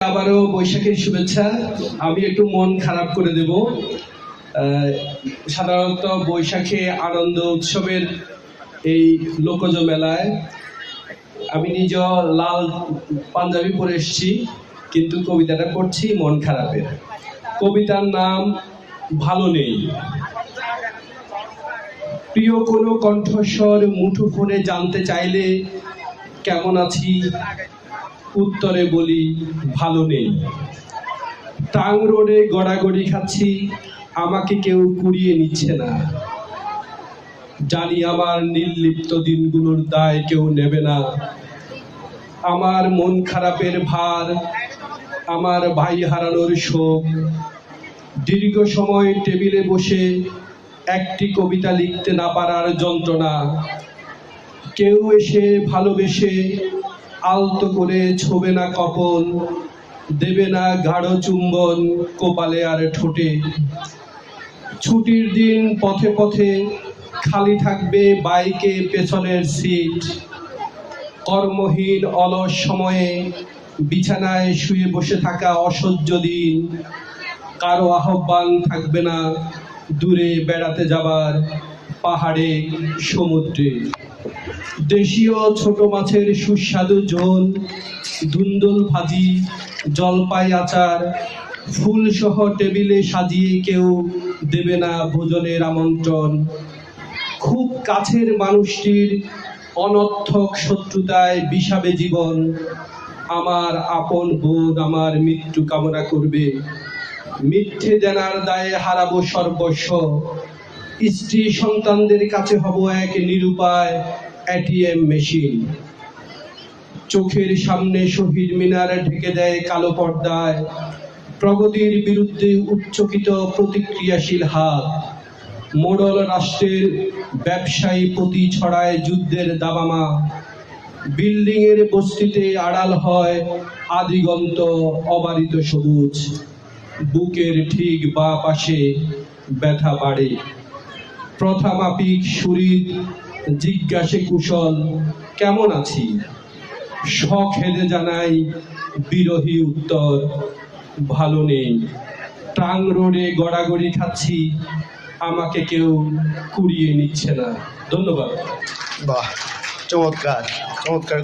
আবারও বৈশাখের শুভেচ্ছা। আমি একটু মন খারাপ করে দেব। সাধারণত বৈশাখে আনন্দ উৎসবের এই লোকজ মেলায় আমি নিজ লাল পাঞ্জাবি পরে এসেছি, কিন্তু কবিতাটা পড়ছি মন খারাপের। কবিতার নাম ভালো নেই। প্রিয় কোনো কণ্ঠস্বর মুঠোফোনে জানতে চাইলে কেমন আছি, উত্তরে বলি ভালো নেই। টাং রোডে গড়াগড়ি খাচ্ছি, আমাকে কেউ কুড়িয়ে নিচ্ছে না। জানি আমার নির্লিপ্ত দিনগুলোর দায় কেউ নেবে না। আমার মন খারাপের ভার, আমার ভাই হারানোর শোক, দীর্ঘ সময় টেবিলে বসে একটি কবিতা লিখতে না পারার যন্ত্রণা, কেউ এসে ভালোবেসে আলতো করে ছোবে না কপল, দেবে না গাঢ় চুম্বন কপালে আর ঠোঁটে। ছুটির দিন পথে পথে খালি থাকবে বাইকে পেছনের সিট। কর্মহীন অলস সময়ে বিছানায় শুয়ে বসে থাকা অসহ্য দিন। কারো আহ্বান থাকবে না দূরে বেড়াতে যাবার, পাহাড়ে সমুদ্রে। দেশীয় ছোট মাছের সুস্বাদু ঝোল, ধুন্দুল ভাজি, জলপাই আচার, ফুল সহ টেবিলে সাজিয়ে কেউ দেবে না ভোজনের আমন্ত্রণ। খুব কাছের মানুষটির অনর্থক শত্রুতায় বিষাবে জীবন। আমার আপন বোন আমার মৃত্যু কামনা করবে, মিথ্যে জানার দায়ে হারাবো সর্বস্ব। স্ত্রী সন্তানদের কাছে হব এক নিরুপায় এটিএম মেশিন। চোখের সামনে শহীদ মিনার ঢেকে দেয় কালো পর্দায় প্রগতির বিরুদ্ধে উচ্চকিত প্রতিক্রিয়াশীল হাত। মোড়ল রাষ্ট্রের ব্যবসায়ী প্রতি ছড়ায় যুদ্ধের দাবামা। বিল্ডিং এর বস্তিতে আড়াল হয় আদিগন্ত অবারিত সবুজ। বুকের ঠিক বা পাশে ব্যথা বাড়ে। প্রথা মাপিক শরীর জিজ্ঞাসে কুশল কেমন আছি, সখেদে জানাই বিরহী উত্তর ভালো নেই। টাং রোডে গড়াগড়ি খাচ্ছি, আমাকে কেউ কুড়িয়ে নিচ্ছে না। ধন্যবাদ। বাহ, চমৎকার চমৎকার।